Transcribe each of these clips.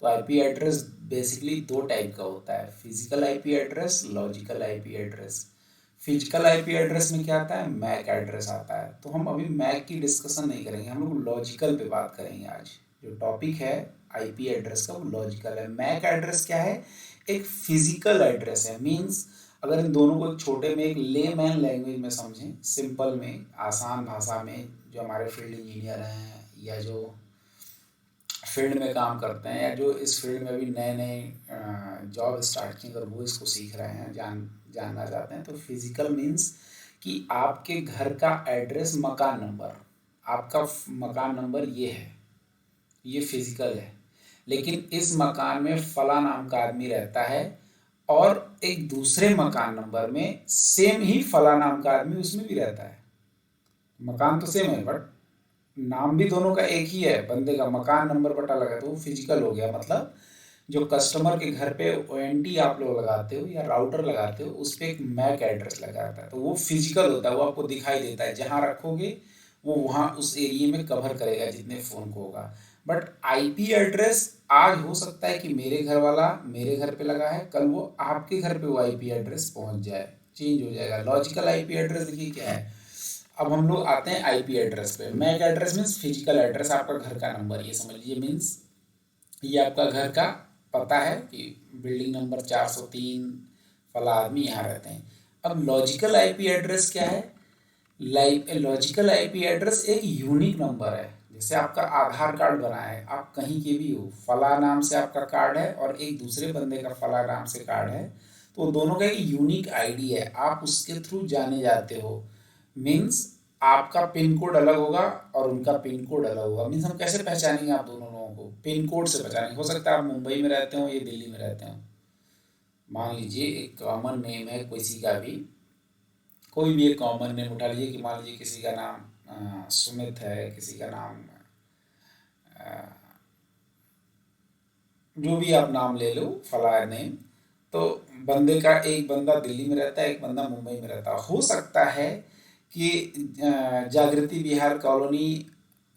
तो IP address basically दो type का होता है, physical IP address, logical IP address. Physical IP address में क्या आता है, मैक एड्रेस आता है। तो हम अभी मैक की डिस्कशन नहीं करेंगे, हम लोग लॉजिकल पे बात करेंगे। आज जो टॉपिक है आईपी एड्रेस का वो लॉजिकल है। मैक एड्रेस क्या है, एक फिजिकल एड्रेस है। मीन्स अगर इन दोनों को एक छोटे में, एक लेमैन लैंग्वेज में समझें, सिंपल में, आसान भाषा में, जो हमारे फील्ड इंजीनियर हैं या जो फील्ड में काम करते हैं या जो इस फील्ड में भी नए नए जॉब स्टार्ट किए और वो इसको सीख रहे हैं, जानना चाहते हैं, तो फिजिकल मीन्स कि आपके घर का एड्रेस, मकान नंबर, आपका मकान नंबर ये है, ये फिजिकल है। लेकिन इस मकान में फला नाम का आदमी रहता है और एक दूसरे मकान नंबर में सेम ही फला नाम का आदमी उसमें भी रहता है। मकान तो सेम है बट नाम भी दोनों का एक ही है, बंदे का मकान नंबर बट अलग है, तो वो फिजिकल हो गया। मतलब जो कस्टमर के घर पे ओएनटी आप लोग लगाते हो या राउटर लगाते हो, उस पर एक मैक एड्रेस लगाता है, तो वो फिजिकल होता है, वो आपको दिखाई देता है। जहाँ रखोगे वो वहाँ उस एरिया में कवर करेगा जितने फ़ोन को होगा। बट आईपी एड्रेस आज हो सकता है कि मेरे घर वाला मेरे घर पे लगा है, कल वो आपके घर पे वो आईपी एड्रेस पहुँच जाए, चेंज हो जाएगा। लॉजिकल आईपी एड्रेस देखिए क्या है। अब हम लोग आते हैं आईपी एड्रेस पे। MAC address means physical address, आपका घर का नंबर, ये समझ लीजिए। मीन्स ये आपका घर का पता है कि बिल्डिंग नंबर 403 फला आदमी यहाँ रहते हैं। अब लॉजिकल आईपी एड्रेस क्या है, लॉजिकल आईपी एड्रेस एक यूनिक नंबर है। जैसे आपका आधार कार्ड बना है, आप कहीं के भी हो, फला नाम से आपका कार्ड है और एक दूसरे बंदे का फला नाम से कार्ड है, तो दोनों का एक यूनिक आईडी है, आप उसके थ्रू जाने जाते हो। मीन्स आपका पिन कोड अलग होगा और उनका पिन कोड अलग होगा। मीन्स हम कैसे पहचानेंगे आप दोनों लोगों को, पिन कोड से पहचानेंगे। हो सकता है आप मुंबई में रहते हो, ये दिल्ली में रहते हो। मान लीजिए एक कॉमन नेम है किसी का भी, कोई भी एक कॉमन नेम उठा लीजिए कि मान लीजिए किसी का नाम सुमित है, किसी का नाम जो भी आप नाम ले लो, फला नेम। तो बंदे का, एक बंदा दिल्ली में रहता है, एक बंदा मुंबई में रहता है। हो सकता है कि जागृति विहार कॉलोनी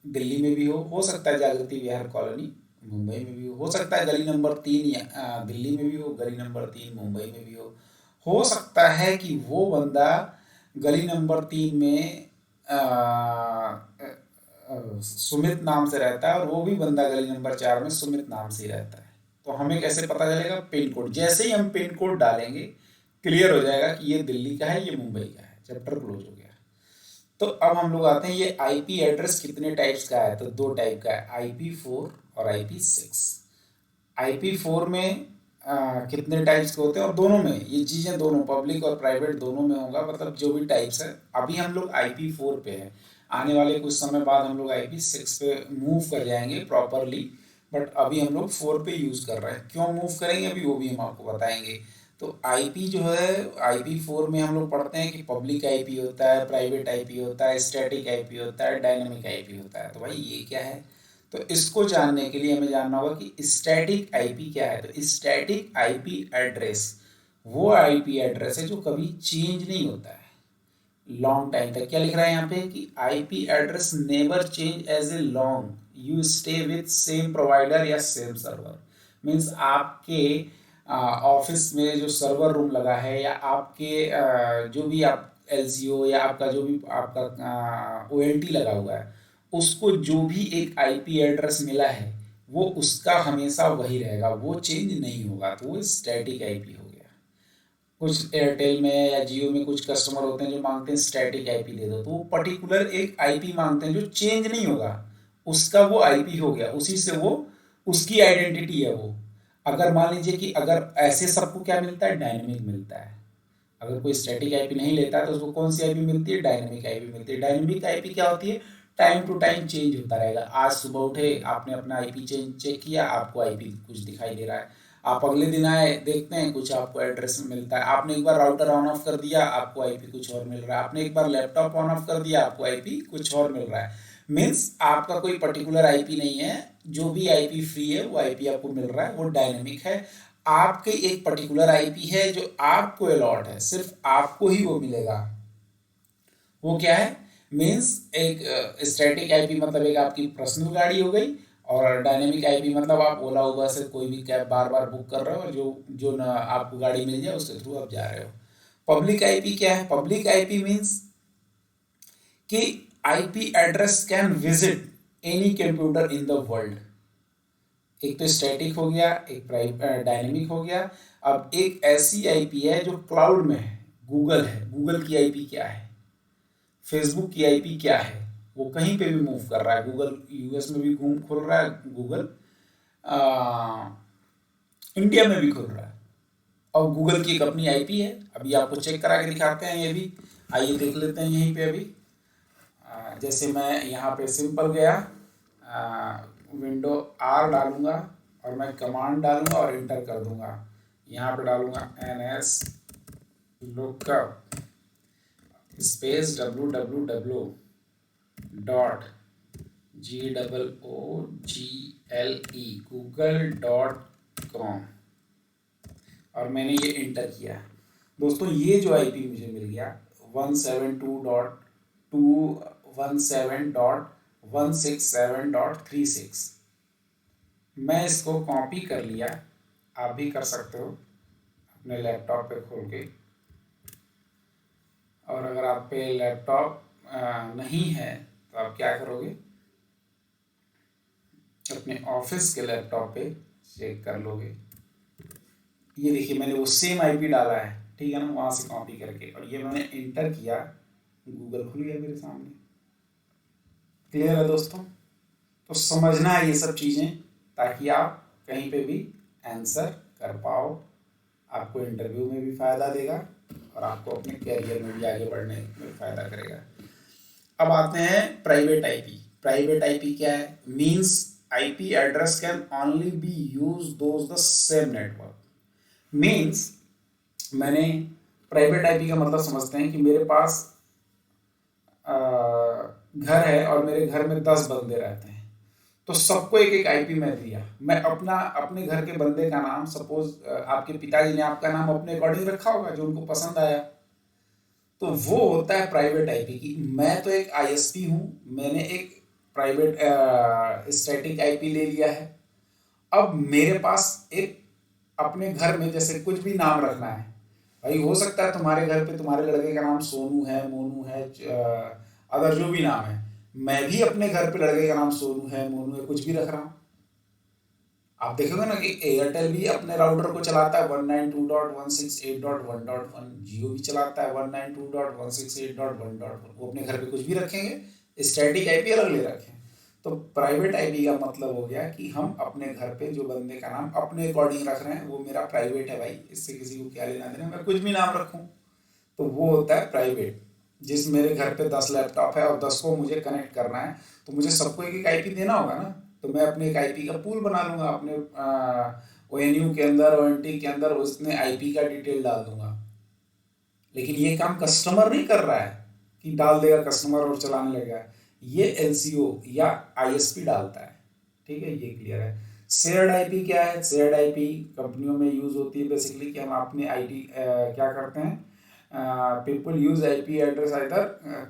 दिल्ली में भी हो सकता है जागृति विहार कॉलोनी मुंबई में भी हो सकता है गली नंबर 3 या दिल्ली में भी हो, गली नंबर 3 मुंबई में भी हो सकता है कि वो बंदा गली नंबर 3 में सुमित नाम से रहता है और वो भी बंदा गली नंबर 4 में सुमित नाम से ही रहता है। तो हमें कैसे पता चलेगा, पिन कोड। जैसे ही हम पिन कोड डालेंगे क्लियर हो जाएगा कि ये दिल्ली का है, ये मुंबई का है, चैप्टर क्लोज हो गया। तो अब हम लोग आते हैं, ये आईपी एड्रेस कितने टाइप्स का है, तो दो टाइप का है, IP4 और IP6। IP4 में कितने टाइप्स के होते हैं, और दोनों में ये चीज़ें, दोनों पब्लिक और प्राइवेट दोनों में होगा, मतलब जो भी टाइप्स है। अभी हम लोग IP4 पे है, आने वाले कुछ समय बाद हम लोग IP6 पे मूव कर जाएंगे प्रॉपरली, बट अभी हम लोग 4 पे यूज़ कर रहे हैं। क्यों मूव करेंगे अभी वो भी हम आपको बताएंगे। तो आईपी जो है, IP4 में हम लोग पढ़ते हैं कि पब्लिक आईपी होता है, प्राइवेट आईपी होता है, स्टैटिक आईपी होता है, डायनेमिक आईपी होता है। तो भाई ये क्या है, तो इसको जानने के लिए हमें जानना होगा कि स्टैटिक आईपी क्या है। तो स्टैटिक आईपी एड्रेस वो आईपी एड्रेस है जो कभी चेंज नहीं होता है लॉन्ग टाइम तक। क्या लिख रहा है यहाँ पे कि IP address never change as a long, you stay with same provider या सेम सर्वर। मीन्स आपके ऑफिस में जो सर्वर रूम लगा है या आपके जो भी आप एलसीओ या आपका जो भी आपका ओएलटी लगा हुआ है, उसको जो भी एक आईपी एड्रेस मिला है वो उसका हमेशा वही रहेगा, वो चेंज नहीं होगा। तो वो स्टैटिक आईपी हो गया। कुछ एयरटेल में या जियो में कुछ कस्टमर होते हैं जो मांगते हैं स्टैटिक आईपी दे दो, तो वो पर्टिकुलर एक आईपी मांगते हैं जो चेंज नहीं होगा, उसका वो आईपी हो गया, उसी से वो उसकी आइडेंटिटी है वो। अगर मान लीजिए कि अगर ऐसे सबको क्या मिलता है, डायनेमिक मिलता है। अगर कोई स्टैटिक आईपी नहीं लेता है तो उसको कौन सी आईपी मिलती है, डायनेमिक आईपी मिलती है। डायनेमिक आईपी क्या होती है, टाइम टू टाइम चेंज होता रहेगा। आज सुबह उठे, आपने अपना आईपी चेक किया, आपको आईपी कुछ दिखाई दे रहा है। आप अगले दिन आए, देखते हैं कुछ आपको एड्रेस मिलता है। आपने एक बार राउटर ऑन ऑफ कर दिया, आपको आईपी कुछ और मिल रहा है। आपने एक बार लैपटॉप ऑन ऑफ कर दिया, आपको आईपी कुछ और मिल रहा है। मीन्स आपका कोई पर्टिकुलर आईपी नहीं है, जो भी आईपी फ्री है वो आईपी आपको मिल रहा है, वो डायनेमिक है। आपके एक पर्टिकुलर आईपी है जो आपको अलॉट है, सिर्फ आपको ही वो मिलेगा। वो क्या है, मीन्स एक स्टैटिक आईपी मतलब एक आपकी पर्सनल गाड़ी हो गई, और डायनेमिक आईपी मतलब आप ओला उबर से कोई भी कैब बार बार बुक कर रहे हो और जो जो ना आपको गाड़ी मिल जाए उसके थ्रू आप जा रहे हो। पब्लिक आईपी क्या है? पब्लिक आईपी मीन्स कि IP address can visit any computer in the world. एक तो स्टैटिक हो गया, एक डायनेमिक हो गया। अब एक ऐसी आईपी है जो क्लाउड में है, गूगल है। गूगल की आईपी क्या है? फेसबुक की आईपी क्या है? वो कहीं पे भी मूव कर रहा है। गूगल यूएस में भी घूम खुल रहा है, गूगल इंडिया में भी खुल रहा है। और गूगल की एक अपनी आईपी है, अभी आपको चेक करा के दिखाते हैं ये भी। आइए देख लेते हैं यहीं पे अभी। जैसे मैं यहाँ पे सिंपल गया, विंडो आर डालूंगा और मैं कमांड डालूंगा और इंटर कर दूंगा। यहाँ पे डालूंगा ns lookup space www dot google.com और मैंने ये इंटर किया। दोस्तों ये जो आईपी मुझे मिल गया 172.217.167.36, मैं इसको कॉपी कर लिया। आप भी कर सकते हो अपने लैपटॉप पे खोल के। और अगर आप पे लैपटॉप नहीं है तो आप क्या करोगे, अपने ऑफिस के लैपटॉप पे चेक कर लोगे। ये देखिए मैंने वो सेम आईपी डाला है, ठीक है ना, वहाँ से कॉपी करके, और ये मैंने इंटर किया, गूगल खुल गया मेरे सामने। क्लियर है दोस्तों? तो समझना है ये सब चीज़ें ताकि आप कहीं पे भी आंसर कर पाओ। आपको इंटरव्यू में भी फ़ायदा देगा और आपको अपने कैरियर में भी आगे बढ़ने में फ़ायदा करेगा। अब आते हैं प्राइवेट आईपी। प्राइवेट आईपी क्या है? Means IP address can only B use those the same network. Means मैंने प्राइवेट आईपी का मतलब समझते हैं कि मेरे पास घर है और मेरे घर में 10 बंदे रहते हैं, तो सबको एक एक आईपी मैं दिया। मैं अपना अपने घर के बंदे का नाम, सपोज आपके पिताजी ने आपका नाम अपने अकॉर्डिंग रखा होगा जो उनको पसंद आया, तो वो होता है प्राइवेट आईपी की। मैं तो एक आईएसपी हूँ, मैंने एक प्राइवेट स्टैटिक आईपी ले लिया है। अब मेरे पास एक अपने घर में जैसे कुछ भी नाम रखना है, भाई हो सकता है तुम्हारे घर पे तुम्हारे लड़के का नाम सोनू है, मोनू है, अगर जो भी नाम है, मैं भी अपने घर पे लड़के का नाम सोनू है, मोनू है, कुछ भी रख रहा हूँ। आप देखोगे ना कि एयरटेल भी अपने राउटर को चलाता है 192.168.1.1, जियो भी चलाता है 192.168.1.1। वो अपने घर पे कुछ भी रखेंगे, स्टैटिक आईपी अलग ले रखें। तो प्राइवेट आईपी का मतलब हो गया कि हम अपने घर पे जो बंदे का नाम अपने अकॉर्डिंग रख रहे हैं वो मेरा प्राइवेट है भाई, इससे किसी को क्या लेना देना, मैं कुछ भी नाम रखूं तो वो होता है प्राइवेट। जिस मेरे घर पे 10 लैपटॉप है और 10 को मुझे कनेक्ट करना है, तो मुझे सबको एक एक आईपी देना होगा ना। तो मैं अपने एक आईपी का पूल बना लूंगा, अपने ओएनयू के अंदर, ओएनटी के अंदर उसमें आईपी का डिटेल डाल दूंगा। लेकिन ये काम कस्टमर नहीं कर रहा है कि डाल देगा कस्टमर और चलाने लगेगा, ये एलसीओ या आईएसपी डालता है। ठीक है, ये क्लियर है। शेयर्ड आईपी क्या है? शेयर्ड आईपी कंपनियों में यूज होती है बेसिकली कि हम अपने आईटी क्या करते हैं, people use IP address either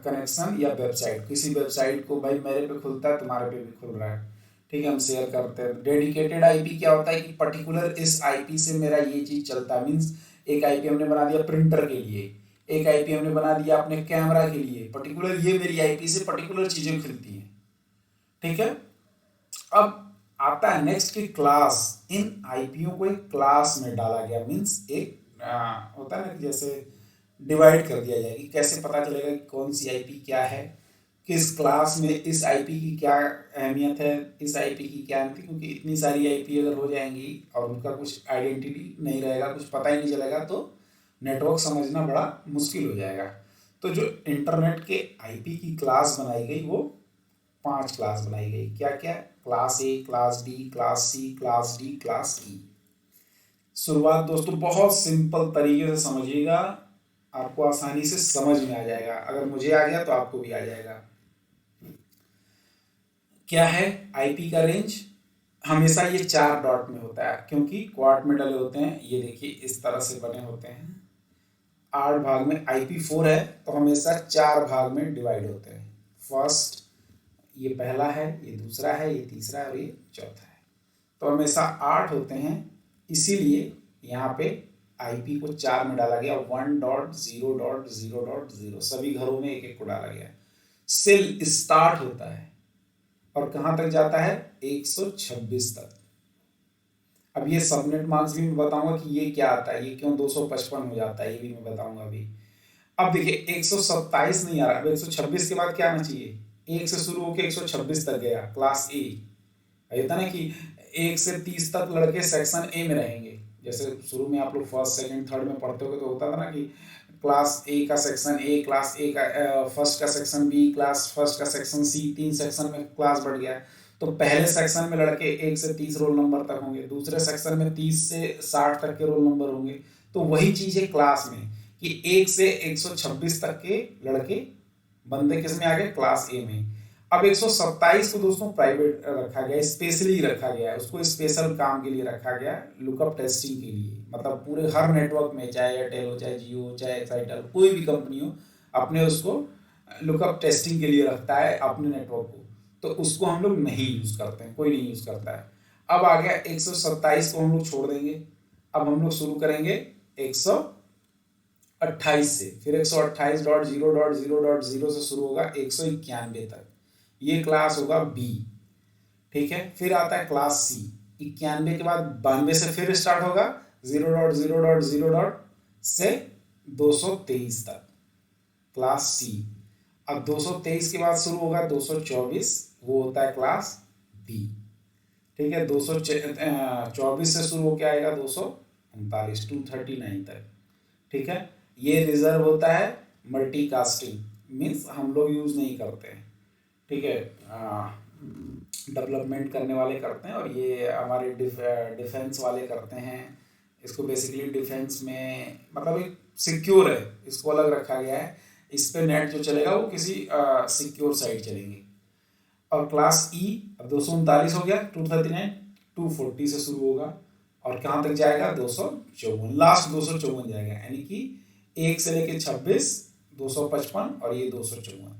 connection या वेबसाइट। किसी वेबसाइट को भाई मेरे पे खुलता है, तुम्हारे पे भी खुल रहा है, ठीक है, हम शेयर करते हैं। डेडिकेटेड आईपी क्या होता है कि पर्टिकुलर इस आईपी से मेरा ये चीज चलता है। मीन्स एक आईपी हमने बना दिया प्रिंटर के लिए, एक आईपी हमने बना दिया अपने कैमरा के लिए, पर्टिकुलर ये मेरी आईपी से पर्टिकुलर चीजें खुलती हैं। ठीक है, अब आता है नेक्स्ट की क्लास। इन आईपीओ को एक क्लास में डाला गया, मीन्स एक होता है ना कि जैसे डिवाइड कर दिया जाए कि कैसे पता चलेगा कि कौन सी आईपी क्या है, किस क्लास में इस आईपी की क्या अहमियत है, इस आईपी की क्या अहमियत है। क्योंकि इतनी सारी आईपी अगर हो जाएंगी और उनका कुछ आइडेंटिटी नहीं रहेगा, कुछ पता ही नहीं चलेगा, तो नेटवर्क समझना बड़ा मुश्किल हो जाएगा। तो जो इंटरनेट के आईपी की क्लास बनाई गई वो 5 क्लास बनाई गई। क्या क्या? Class A, class B, class C, class D, class E. शुरुआत दोस्तों बहुत सिंपल तरीके से समझिएगा, आपको आसानी से समझ में आ जाएगा। अगर मुझे आ गया तो आपको भी आ जाएगा। क्या है आईपी का रेंज? हमेशा ये 4 डॉट में होता है क्योंकि क्वाड में डले होते हैं। ये देखिए इस तरह से बने होते हैं, 8 भाग में। IP4 है तो हमेशा 4 भाग में डिवाइड होते हैं। फर्स्ट ये पहला है, ये दूसरा है, ये तीसरा है और ये चौथा है। तो हमेशा 8 होते हैं, इसीलिए यहाँ पे IP को 4 में डाला गया, 1.0.0.0 सभी घरों में एक एक को डाला गया। सेल स्टार्ट होता है और कहाँ तक जाता है, 126 तक। अब ये सबनेट मार्क्स भी मैं बताऊंगा कि ये क्या आता है, ये क्यों 255 हो जाता है, ये भी मैं बताऊंगा अभी। अब देखिए 127 नहीं आ रहा, अब 126 के बाद क्या आना चाहिए, 1 से शुरू होकर 126 तक गया, क्लास ए। होता ना कि 1 से 30 तक लड़के सेक्शन ए में रहेंगे, जैसे शुरू में आप लोग फर्स्ट सेकंड थर्ड में पढ़ते हो तो होता था ना कि क्लास ए का सेक्शन ए, क्लास ए का फर्स्ट का सेक्शन बी, क्लास फर्स्ट का सेक्शन सी, 3 सेक्शन में क्लास बढ़ गया। तो पहले सेक्शन में लड़के 1 से 30 रोल नंबर तक होंगे, दूसरे सेक्शन में 30 से 60 तक के रोल नंबर होंगे। तो वही चीज़ है क्लास में कि 1 से 126 तक के लड़के बंदे किस में आ गए, क्लास ए में। अब 127 को दोस्तों प्राइवेट रखा गया, स्पेशली रखा गया, उसको स्पेशल काम के लिए रखा गया, लुकअप टेस्टिंग के लिए। मतलब पूरे हर नेटवर्क में, चाहे एयरटेल हो, चाहे जियो हो, चाहे एक्साइटल, कोई भी कंपनी हो, अपने उसको लुकअप टेस्टिंग के लिए रखता है अपने नेटवर्क को। तो उसको हम लोग नहीं यूज़ करते हैं, कोई नहीं यूज़ करता है। अब आ गया 127 को हम लोग छोड़ देंगे, अब हम लोग शुरू करेंगे 128 से, फिर 128.0.0.0 से शुरू होगा 191 तक, ये क्लास होगा बी। ठीक है, फिर आता है क्लास सी, 91 के बाद 92 से फिर स्टार्ट होगा 0.0.0. से 223 तक, क्लास सी। अब 223 के बाद शुरू होगा 224, वो होता है क्लास बी। ठीक है, 224 से शुरू होकर आएगा 239, 239 तक। ठीक है, ये रिजर्व होता है मल्टीकास्टिंग, मीन्स हम लोग यूज़ नहीं करते हैं। ठीक है, डेवलपमेंट करने वाले करते हैं और ये हमारे डिफेंस वाले करते हैं। इसको बेसिकली डिफेंस में मतलब एक सिक्योर है, इसको अलग रखा गया है। इस पे नेट जो चलेगा वो किसी सिक्योर साइट चलेंगे। और क्लास ई अब 239 हो गया, 239, 240 से शुरू होगा और कहाँ तक जाएगा, 254, लास्ट 254 जाएगा, यानी कि 1 से लेके 26, 255 और ये 254।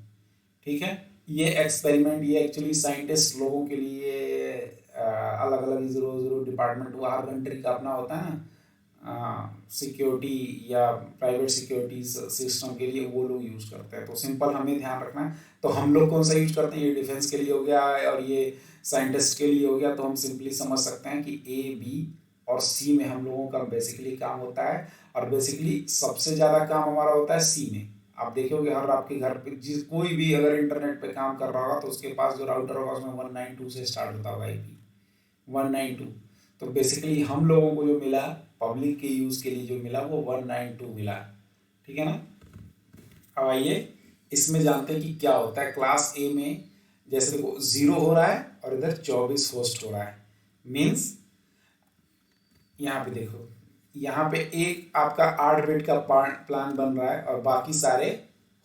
ठीक है, ये एक्सपेरिमेंट, ये एक्चुअली साइंटिस्ट लोगों के लिए अलग अलग 0 डिपार्टमेंट हुआ, हर कंट्री का अपना होता है ना सिक्योरिटी या प्राइवेट सिक्योरिटी सिस्टम के लिए, वो लोग यूज़ करते हैं। तो सिंपल हमें ध्यान रखना है, तो हम लोग कौन सा यूज करते हैं, ये डिफेंस के लिए हो गया और ये साइंटिस्ट के लिए हो गया। तो हम सिंपली समझ सकते हैं कि ए, बी और सी में हम लोगों का बेसिकली काम होता है, और बेसिकली सबसे ज़्यादा काम हमारा होता है सी में। आप देखोगे हर आपके घर पे जिस कोई भी अगर इंटरनेट पे काम कर रहा होगा तो उसके पास जो राउटर होगा उसमें 192 से स्टार्ट होता होगा, IP 192। तो बेसिकली हम लोगों को जो मिला पब्लिक के यूज़ के लिए जो मिला वो 192 मिला। ठीक है ना। अब आइए इसमें जानते हैं कि क्या होता है क्लास ए में। जैसे देखो 0 हो रहा है और इधर 24 होस्ट हो रहा है, मीन्स यहाँ पे देखो, यहाँ पे एक आपका 8 बिट का प्लान बन रहा है और बाकी सारे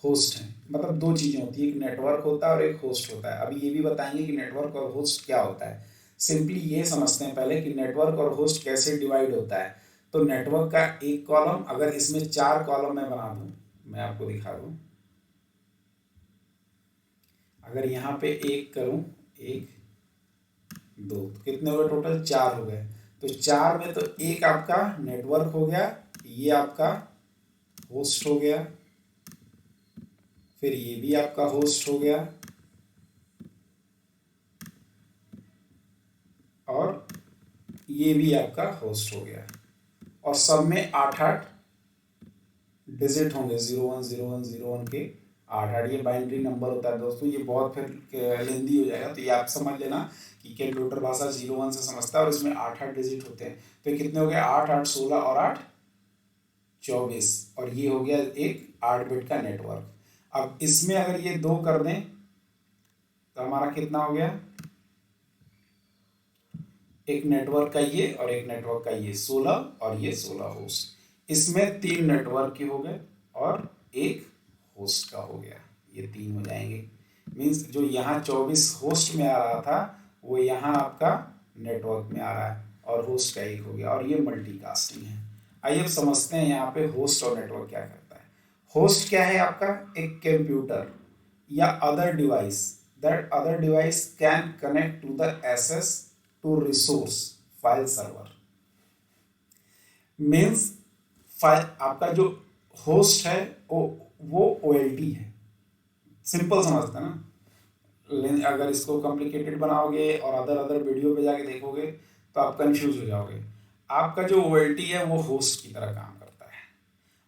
होस्ट हैं। मतलब दो चीज़ें होती है, एक नेटवर्क होता है और एक होस्ट होता है। अभी ये भी बताएंगे कि नेटवर्क और होस्ट क्या होता है। सिंपली ये समझते हैं पहले कि नेटवर्क और होस्ट कैसे डिवाइड होता है। तो नेटवर्क का एक कॉलम, अगर इसमें 4 कॉलम मैं बना दूँ, मैं आपको दिखा दूँ, अगर यहाँ पे एक करूँ, 1 2, तो कितने हुए टोटल, 4 हो गए। तो 4 में तो एक आपका नेटवर्क हो गया, ये आपका होस्ट हो गया, फिर ये भी आपका होस्ट हो गया, और ये भी आपका होस्ट हो गया। और सब में 8-8 डिजिट होंगे, 010101 के 8-8। ये बाइनरी नंबर होता है दोस्तों, ये बहुत फिर लेंदी हो जाएगा, तो ये आप समझ लेना कि कैलकुलेटर भाषा 01 से समझता है और इसमें 8-8 डिजिट होते हैं। तो ये कितने हो गए, 8-8 16 और 8 24, और ये हो गया एक 8 बिट का नेटवर्क। अब इसमें अगर ये 2 कर दें तो हमारा कितना हो गया, एक नेटवर्क का ये और एक नेटवर्क का ये 16, और ये 16 होस्ट। इसमें 3 नेटवर्क के हो गए और एक होस्ट का हो गया, ये 3 हो जाएंगे। मीन्स जो यहाँ 24 होस्ट में आ रहा था वो यहाँ आपका नेटवर्क में आ रहा है, और होस्ट का एक हो गया, और ये मल्टीकास्टिंग है। आइए अब समझते हैं यहाँ पे होस्ट और नेटवर्क क्या करता है। होस्ट क्या है आपका, एक कंप्यूटर या other device that other device can connect to the access to resource file server means file आपका जो होस्ट है वो OLT है। सिंपल समझते हैं ना, अगर इसको कॉम्प्लिकेटेड बनाओगे और अदर अदर वीडियो पे जाके देखोगे तो आप कंफ्यूज हो जाओगे। आपका जो OLT है वो होस्ट की तरह काम करता है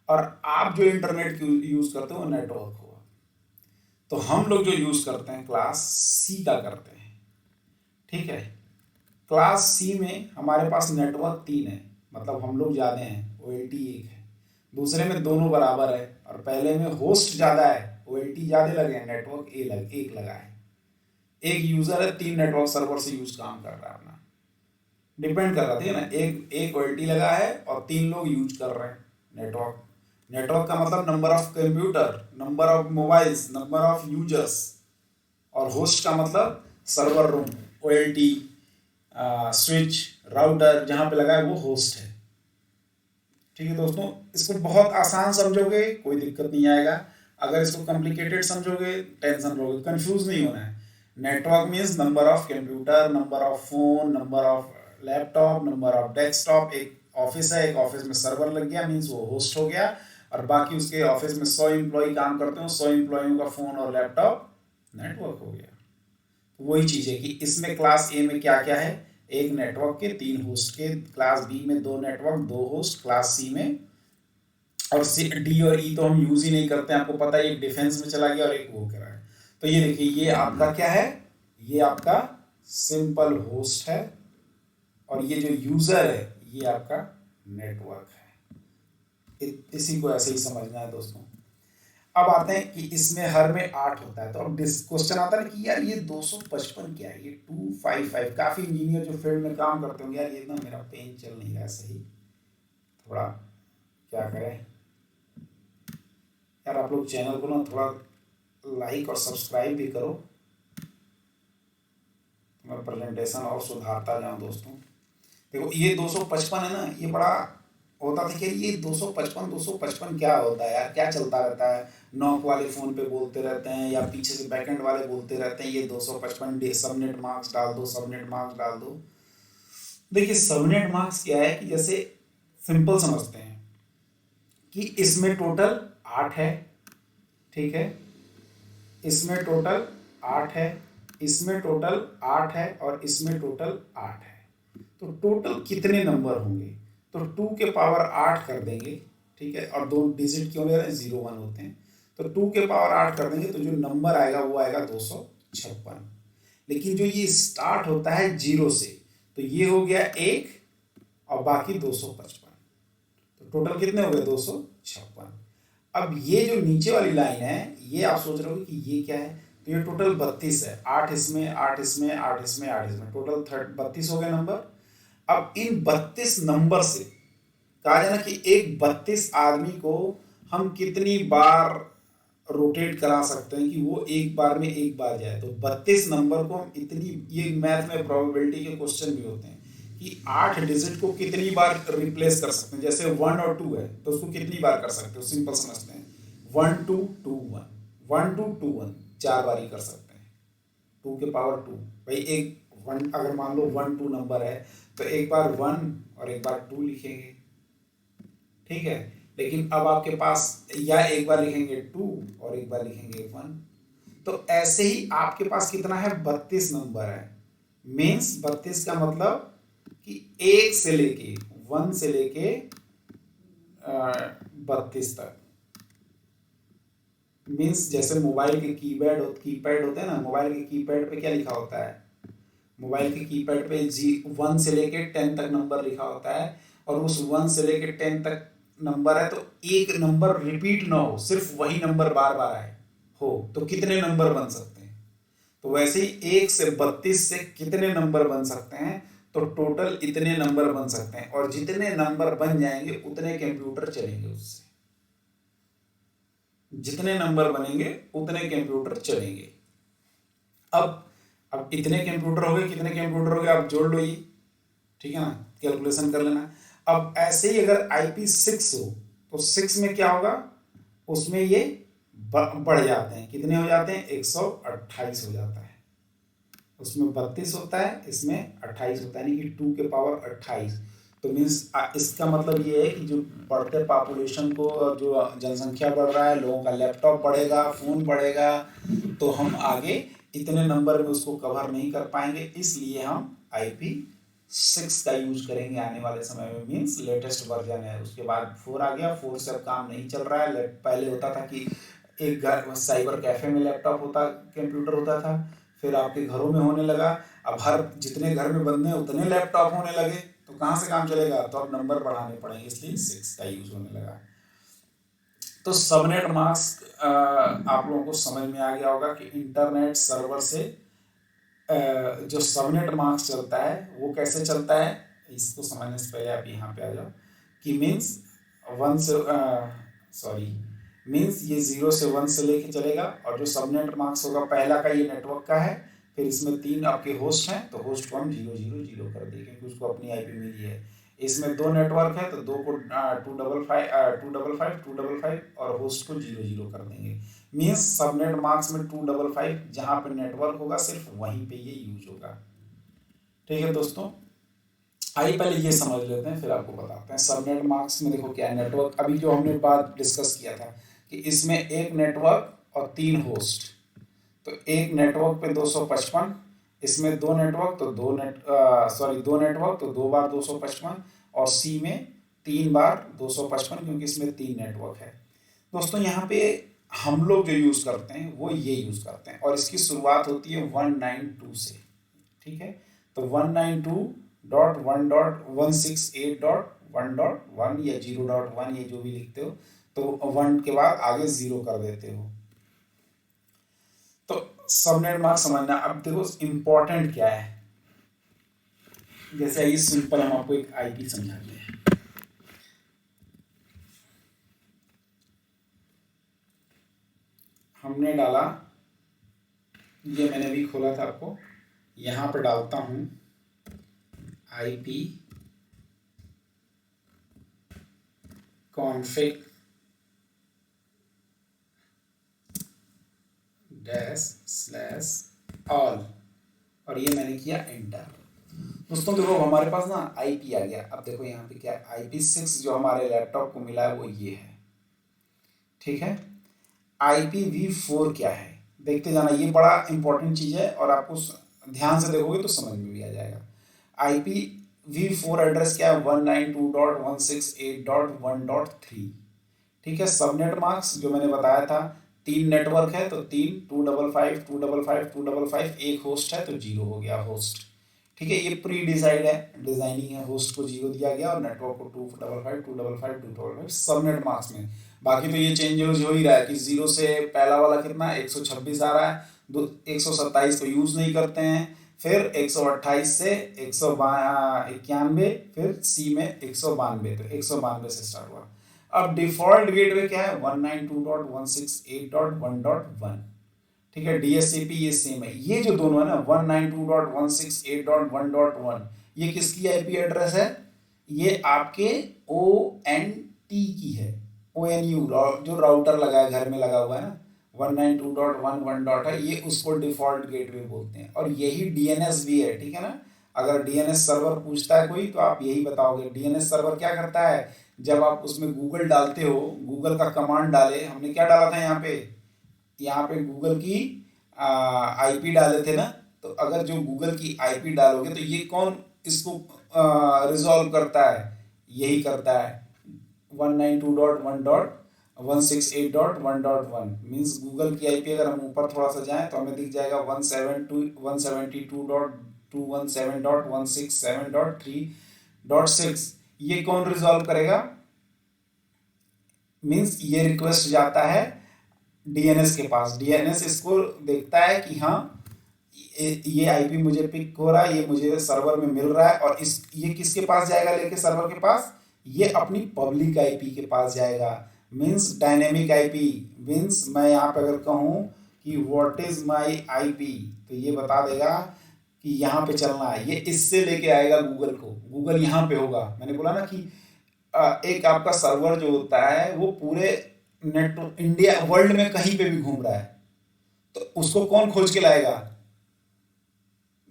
और आप जो इंटरनेट यूज करते हो वो नेटवर्क होगा। तो हम लोग जो यूज करते हैं क्लास सी का करते हैं, ठीक है। क्लास सी में हमारे पास नेटवर्क 3 है, मतलब हम लोग ज़्यादा हैं, OLT 1 है, दूसरे में दोनों बराबर है और पहले में होस्ट ज़्यादा है, OLT ज़्यादा लगे हैं, नेटवर्क एक लगा है। एक यूज़र है, 3 नेटवर्क सर्वर से यूज काम कर रहा है अपना, डिपेंड कर रहा है ना। एक OLT लगा है और 3 लोग यूज कर रहे हैं नेटवर्क। नेटवर्क का मतलब number of computer, number of mobiles, number of users. और होस्ट का मतलब server room, OLT, switch, router जहाँ पे लगा है वो होस्ट है। ठीक है दोस्तों, इसको बहुत आसान समझोगे कोई दिक्कत नहीं आएगा, अगर इसको कॉम्प्लिकेटेड समझोगे टेंशन लोगे, कंफ्यूज नहीं होना है। Network means number of computer, number of phone, number of laptop, number of desktop. एक ऑफिस है, एक ऑफिस में सर्वर लग गया मीन्स वो होस्ट हो गया, और बाकी उसके ऑफिस में 100 एम्प्लॉय काम करते हो, 100 एम्प्लॉयों का फोन और लैपटॉप नेटवर्क हो गया। वही चीज है कि इसमें क्लास ए में क्या क्या है, एक नेटवर्क के 3 होस्ट के, क्लास बी में 2 नेटवर्क 2 होस्ट, क्लास सी में, और डी और ई तो हम यूज ही नहीं करते हैं, आपको पता है, एक डिफेंस में चला गया और एक वो करा है। तो ये देखिए, ये आपका क्या है, ये आपका सिंपल होस्ट है और ये जो यूजर है ये आपका नेटवर्क है। इसी को ऐसे ही समझना है दोस्तों। अब आते हैं कि इसमें हर में 8 होता है, तो अब क्वेश्चन आता है कि यार ये 255 क्या है, ये 255। काफी इंजीनियर जो फील्ड में काम करते होंगे, यार ये ना मेरा पेन चल नहीं रहा सही, थोड़ा क्या करें यार। आप लोग चैनल को ना थोड़ा लाइक और सब्सक्राइब भी करो, मैं प्रेजेंटेशन और सुधारता जाऊं दोस्तों। देखो ये 255 है ना, ये बड़ा होता था कि ये 255 क्या होता है यार, क्या चलता रहता है, नॉक वाले फोन पे बोलते रहते हैं या पीछे से बैकएंड वाले बोलते रहते हैं ये 255 सबनेट मार्क्स डाल दो, सबनेट मार्क्स डाल दो। देखिए सबनेट मार्क्स क्या है कि जैसे सिंपल समझते हैं कि इसमें टोटल 8 है, ठीक है, इसमें टोटल 8 है, इसमें टोटल 8 है और इसमें टोटल 8 है। तो टोटल कितने नंबर होंगे, तो 2 के पावर 8 कर देंगे, ठीक है, और 2 डिजिट क्यों ले रहे हैं, 0 1 होते हैं, तो 2 के पावर 8 कर देंगे तो जो नंबर आएगा वो आएगा 256। लेकिन जो ये स्टार्ट होता है 0 से, तो ये हो गया 1 और बाकी 255, तो टोटल कितने हो गए 256। अब ये जो नीचे वाली लाइन है ये आप सोच रहे हो कि ये क्या है, तो ये टोटल 32 है, 8 इसमें, 8 इसमें, 8 इसमें, 8 इसमें, टोटल 32 हो गए नंबर। अब इन 32 नंबर से कहा जाए ना कि एक 32 आदमी को हम कितनी बार रोटेट करा सकते हैं कि वो एक बार में एक बार जाए, तो 32 नंबर को हम इतनी, ये मैथ में प्रोबेबिलिटी के क्वेश्चन भी होते हैं कि 8 डिजिट को कितनी बार रिप्लेस कर सकते हैं। जैसे 1 और 2 है तो उसको कितनी बार कर सकते हो, सिंपल समझते हैं, 1 2 2 1, 1 2 2 1, 4 बार ही कर सकते हैं, 2 के पावर 2। भाई एक 1, अगर मान लो 1 2 नंबर है तो एक बार 1 और एक बार 2 लिखेंगे, ठीक है। लेकिन अब आपके पास या एक बार लिखेंगे 2 और एक बार लिखेंगे 1, तो ऐसे ही आपके पास कितना है, 32 नंबर है। मीन्स 32 का मतलब कि 1 से लेके 1 से लेके 32 तक। मीन्स जैसे मोबाइल के कीपैड होते हैं ना, मोबाइल के कीपैड पे क्या लिखा होता है, मोबाइल के कीपैड पे 1 से लेके 10 तक नंबर लिखा होता है, और उस 1 से लेके 10 तक नंबर है, तो एक नंबर रिपीट ना हो, सिर्फ वही नंबर बार बार आए हो, तो कितने नंबर बन सकते हैं। तो वैसे ही 1 से 32 से कितने नंबर बन सकते हैं, तो टोटल इतने नंबर बन सकते हैं, और जितने नंबर बन जाएंगे उतने कंप्यूटर चलेंगे, उससे जितने नंबर बनेंगे उतने कंप्यूटर चलेंगे। अब इतने कंप्यूटर हो गए, कितने कंप्यूटर हो गए आप जोड़ लो ये, ठीक है ना, कैलकुलेशन कर लेना। अब ऐसे ही अगर IP6 हो तो 6 में क्या होगा, उसमें ये बढ़ जाते हैं, कितने हो जाते हैं, 128 हो जाता है, उसमें 32 होता है, इसमें 28 होता है, यानी कि 2 के पावर 28। तो मीन्स इसका मतलब ये है कि जो बढ़ते पॉपुलेशन को, जो जनसंख्या बढ़ रहा है, लोगों का लैपटॉप बढ़ेगा, फ़ोन बढ़ेगा, तो हम आगे इतने नंबर में उसको कवर नहीं कर पाएंगे, इसलिए हम IP6 का यूज करेंगे आने वाले समय में। मीन्स लेटेस्ट वर्जन है। उसके बाद 4 आ गया, 4 से अब काम नहीं चल रहा है। पहले होता था कि एक घर साइबर कैफे में लैपटॉप होता, कंप्यूटर होता था, फिर आपके घरों में होने लगा। अब हर जितने घर में बंदे हैं उतने लैपटॉप होने लगे, तो कहाँ से काम चलेगा, तो अब नंबर बढ़ाने पड़ेंगे, इसलिए 6 का यूज होने लगा। तो सबनेट मास्क आप लोगों को समझ में आ गया होगा कि इंटरनेट सर्वर से जो सबनेट मास्क चलता है वो कैसे चलता है। इसको समझने से पहले आप यहाँ पे आ जाओ कि मीन्स 1 से सॉरी मीन्स ये 0 से 1 से लेके चलेगा, और जो सबनेट मास्क होगा पहला का ये नेटवर्क का है, फिर इसमें 3 आपके होस्ट हैं, तो होस्ट को हम 000 कर देंगे क्योंकि उसको अपनी IP मिली है। इसमें 2 नेटवर्क है, तो 2 को 255 और होस्ट को 00 कर देंगे। मीन्स सबनेट मास्क में 255 जहाँ पे नेटवर्क होगा सिर्फ वहीं पे ये यूज होगा। ठीक है दोस्तों, आइए पहले ये समझ लेते हैं, फिर आपको बताते हैं। सबनेट मास्क में देखो क्या है, नेटवर्क अभी जो हमने बात डिस्कस किया था कि इसमें एक नेटवर्क और 3 होस्ट, तो एक नेटवर्क पे 255, इसमें 2 नेटवर्क तो 2 नेटवर्क तो 2 बार 255, और C में 3 बार 255 क्योंकि इसमें 3 नेटवर्क है। दोस्तों यहाँ पे हम लोग जो यूज़ करते हैं वो ये यूज़ करते हैं, और इसकी शुरुआत होती है 192 से। ठीक है, तो 192.1.168.1.1 या 0.1, ये जो भी लिखते हो, तो 1 के बाद आगे 0 कर देते हो। तो सबनेट मास्क समझना। अब देखो इंपॉर्टेंट क्या है, जैसे ये सिंपल हम आपको एक IP समझाते हैं। हमने डाला, ये मैंने भी खोला था आपको, यहाँ पे डालता हूँ IP config -all, और ये मैंने किया एंटर। दोस्तों देखो हमारे पास ना IP आ गया। अब देखो यहाँ पे क्या है, IP6 जो हमारे लैपटॉप को मिला है वो ये है। ठीक है, IPv4 क्या है देखते जाना, ये बड़ा इंपॉर्टेंट चीज़ है, और आपको ध्यान से देखोगे तो समझ में भी आ जाएगा। IPv4 एड्रेस क्या है, 192.168.1.3। ठीक है, सबनेट मास्क जो मैंने बताया था, 3 नेटवर्क है, तो 3 255 255 255, एक होस्ट है तो 0 हो गया होस्ट। ठीक है, ये प्री डिसाइड है, डिजाइनिंग है, होस्ट को 0 दिया गया और नेटवर्क को 255 255 255 सबनेट मास्क में। बाकी तो ये चेंज हो ही रहा है कि 0 से पहला वाला कितना 126 आ रहा है, 127 को यूज नहीं करते हैं, फिर 128 से 191, फिर C में 192, तो 192 से स्टार्ट हुआ। अब डिफॉल्ट गेटवे क्या है, 192.168.1.1। ठीक है, DHCP ये सेम है। ये जो दोनों है ना 192.168.1.1, ये किसकी IP एड्रेस है, ये आपके ONT की है, ONU जो राउटर लगा है, घर में लगा हुआ है ना, 192.1.1 है, ये उसको डिफॉल्ट गेटवे बोलते हैं, और यही DNS भी है। ठीक है ना, अगर DNS सर्वर पूछता है कोई तो आप यही बताओगे। DNS सर्वर क्या करता है, जब आप उसमें गूगल डालते हो, गूगल का कमांड डाले, हमने क्या डाला था यहाँ पे गूगल की IP डाले थे ना, तो अगर जो गूगल की IP डालोगे तो ये कौन इसको रिजॉल्व करता है, यही करता है 192.1.168.1.1। मीन्स गूगल की IP अगर हम ऊपर थोड़ा सा जाएं तो हमें दिख जाएगा 172.172.217.167.3.6। ये कौन रिजॉल्व करेगा, मीन्स ये रिक्वेस्ट जाता है DNS के पास। DNS इसको देखता है कि हाँ ये IP मुझे पिक हो रहा है, ये मुझे सर्वर में मिल रहा है, और ये किसके पास जाएगा लेके, सर्वर के पास, ये अपनी पब्लिक IP के पास जाएगा। मीन्स डायनेमिक IP, मीन्स मैं यहाँ पे अगर कहूँ कि व्हाट इज माई IP, तो ये बता देगा कि यहाँ पे चलना है, ये इससे लेके आएगा गूगल को, गूगल यहाँ पे होगा। मैंने बोला ना कि एक आपका सर्वर जो होता है वो पूरे नेट इंडिया वर्ल्ड में कहीं पे भी घूम रहा है, तो उसको कौन खोज के लाएगा,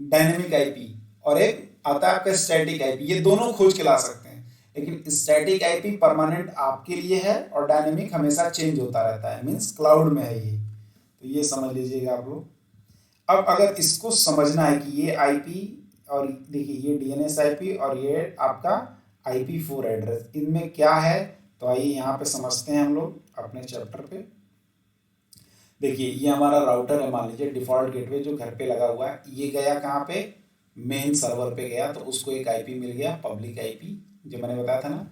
डायनेमिक आईपी, और एक आता है आपका स्टैटिक आईपी। ये दोनों खोज के ला सकते हैं, लेकिन स्टैटिक आईपी परमानेंट आपके लिए है और डायनेमिक हमेशा चेंज होता रहता है, मीन्स क्लाउड में है ये। तो ये समझ लीजिएगा आप लोग। अब अगर इसको समझना है कि ये आईपी और देखिए ये डीएनएस आईपी और ये आपका IP4 एड्रेस, इनमें क्या है, तो आइए यहाँ पे समझते हैं हम लोग अपने चैप्टर पे। देखिए ये हमारा राउटर है, मान लीजिए डिफॉल्ट गेटवे जो घर पे लगा हुआ है, ये गया कहाँ पे, मेन सर्वर पे गया, तो उसको एक आईपी मिल गया, पब्लिक आईपी, जो मैंने बताया था ना।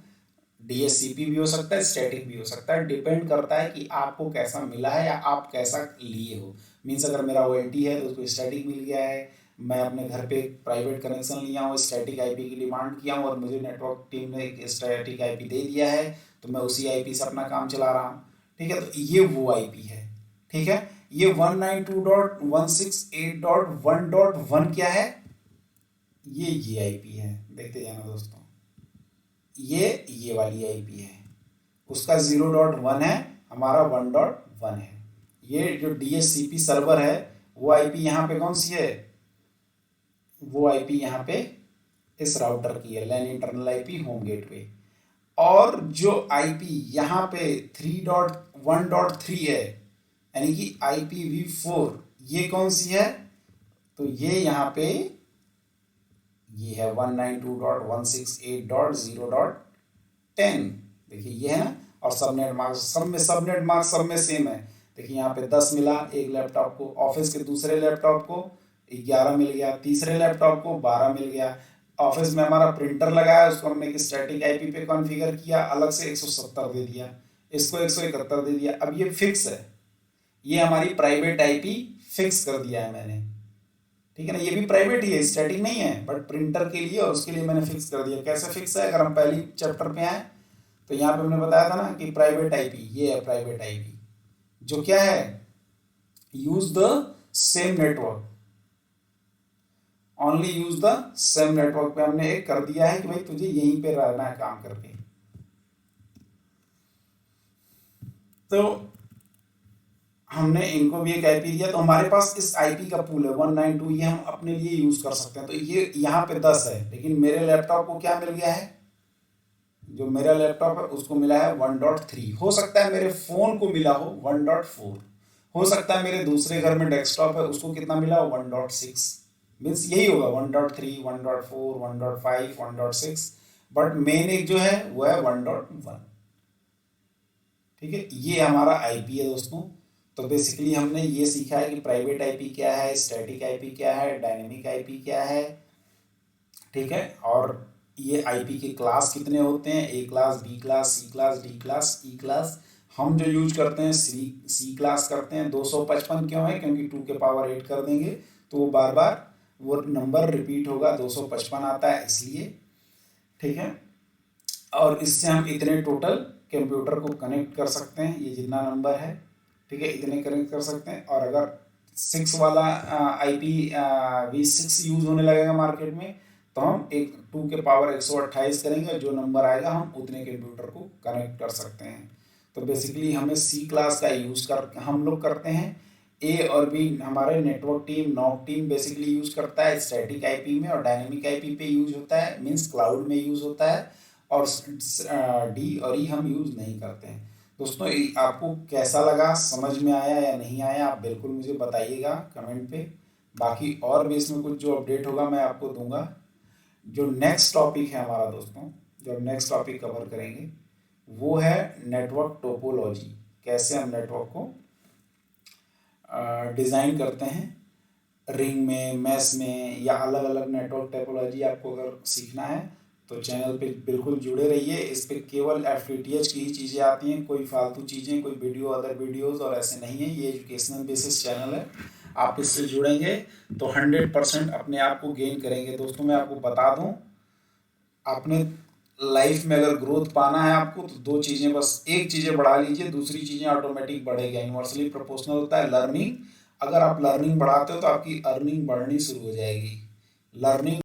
DHCP भी हो सकता है, स्टैटिक भी हो सकता है, डिपेंड करता है कि आपको कैसा मिला है या आप कैसा लिए हो। मीन्स अगर मेरा OLT है तो उसको स्टैटिक मिल गया है, मैं अपने घर पे एक प्राइवेट कनेक्शन लिया हूँ, स्टैटिक आईपी की डिमांड किया हूँ और मुझे नेटवर्क टीम ने एक स्टैटिक आईपी दे दिया है, तो मैं उसी आईपी से अपना काम चला रहा हूँ। ठीक है, तो ये वो आईपी है। ठीक है, ये 192.168.1.1 क्या है, ये आईपी है। देखते जाना दोस्तों, ये वाली आईपी है, उसका 0.1 है, हमारा 1.1 है। ये जो DHCP सर्वर है वो आईपी यहाँ पे कौन सी है, वो आईपी यहाँ पे इस राउटर की है, लैन इंटरनल आईपी होम गेटवे। और जो आईपी यहाँ पे 3.1.3 है, यानी कि IPv4, ये कौन सी है, तो ये यहाँ पे ये है 192.168.0.10। देखिए ये है ना, और सबनेट मार्क सब में सेम है। देखिए यहाँ पे 10 मिला एक लैपटॉप को, ऑफिस के दूसरे लैपटॉप को 11 मिल गया, तीसरे लैपटॉप को 12 मिल गया। ऑफिस में हमारा प्रिंटर लगा है, उसको हमने एक स्टैटिक आईपी पे कॉन्फ़िगर किया, अलग से 170 दे दिया, इसको 171 दे दिया। अब ये फिक्स है, ये हमारी प्राइवेट आईपी फिक्स कर दिया है मैंने। ठीक है ना, ये भी प्राइवेट ही है, स्टैटिक नहीं है, बट प्रिंटर के लिए और उसके लिए मैंने फिक्स कर दिया। कैसे फिक्स है, अगर हम पहली चैप्टर पे आए तो यहाँ पे हमने बताया था ना कि प्राइवेट आईपी, ये है प्राइवेट आईपी, जो क्या है, use the same network, only use the same network पे हमने एक कर दिया है कि भाई तुझे यहीं पे रहना है काम करके। तो हमने इनको भी एक आईपी दिया, तो हमारे पास इस आईपी का पूल है 192, ये हम अपने लिए यूज कर सकते हैं। तो ये यहाँ पे 10 है, लेकिन मेरे लैपटॉप को क्या मिल गया है, जो मेरा लैपटॉप है उसको मिला है 1.3। हो सकता है मेरे फोन को मिला हो 1.4, हो सकता है मेरे दूसरे घर में डेस्कटॉप है उसको कितना मिला हो 1.6, मीन्स यही होगा 1.3, 1.4, 1.5, 1.6, बट मेन एक जो है वो है 1.1। ठीक है, ये हमारा आईपी है दोस्तों। तो बेसिकली हमने ये सीखा है कि प्राइवेट आईपी क्या है, स्टैटिक आईपी क्या है, डायनेमिक आईपी क्या है। ठीक है, और ये आईपी के क्लास कितने होते हैं, ए class, B class, C class, D class, ई क्लास। हम जो यूज करते हैं सी क्लास करते हैं। 255 क्यों है, क्योंकि 2 के पावर 8 कर देंगे तो वो बार बार वो नंबर रिपीट होगा, 255 आता है इसलिए। ठीक है, और इससे हम इतने टोटल कंप्यूटर को कनेक्ट कर सकते हैं, ये जितना नंबर है। ठीक है, इतने कनेक्ट कर सकते हैं। और अगर 6 वाला IPv6 यूज होने लगेगा मार्केट में, तो हम एक 2 के पावर 128 करेंगे, जो नंबर आएगा हम उतने कंप्यूटर को कनेक्ट कर सकते हैं। तो बेसिकली हमें सी क्लास का यूज़ कर हम लोग करते हैं। ए और बी हमारे network team, knock team basically use करता है स्टैटिक आईपी में, और डायनेमिक आईपी पे यूज़ होता है, मीन्स क्लाउड में यूज़ होता है। और डी और ई हम यूज़ नहीं करते हैं। दोस्तों आपको कैसा लगा, समझ में आया या नहीं आया, आप बिल्कुल मुझे बताइएगा कमेंट पे। बाकी और भी इसमें कुछ जो अपडेट होगा मैं आपको दूंगा। जो नेक्स्ट टॉपिक है हमारा दोस्तों, जो नेक्स्ट टॉपिक कवर करेंगे वो है नेटवर्क टोपोलॉजी। कैसे हम नेटवर्क को डिज़ाइन करते हैं, रिंग में, मैश में, या अलग अलग नेटवर्क टोपोलॉजी आपको अगर सीखना है तो चैनल पे बिल्कुल जुड़े रहिए। इस पे केवल FTTH की ही चीज़ें आती हैं, कोई फालतू चीज़ें, कोई वीडियो, अदर वीडियोस और ऐसे नहीं है। ये एजुकेशनल बेसिस चैनल है, आप इससे जुड़ेंगे तो 100% अपने आप को गेन करेंगे। दोस्तों मैं आपको बता दूं, आपने लाइफ में अगर ग्रोथ पाना है आपको, तो 2 चीज़ें बस, एक चीज़ें बढ़ा लीजिए, दूसरी चीज़ें ऑटोमेटिक बढ़ेगी। इन्वर्सली प्रोपोर्शनल होता है लर्निंग। अगर आप लर्निंग बढ़ाते हो तो आपकी अर्निंग बढ़नी शुरू हो जाएगी। लर्निंग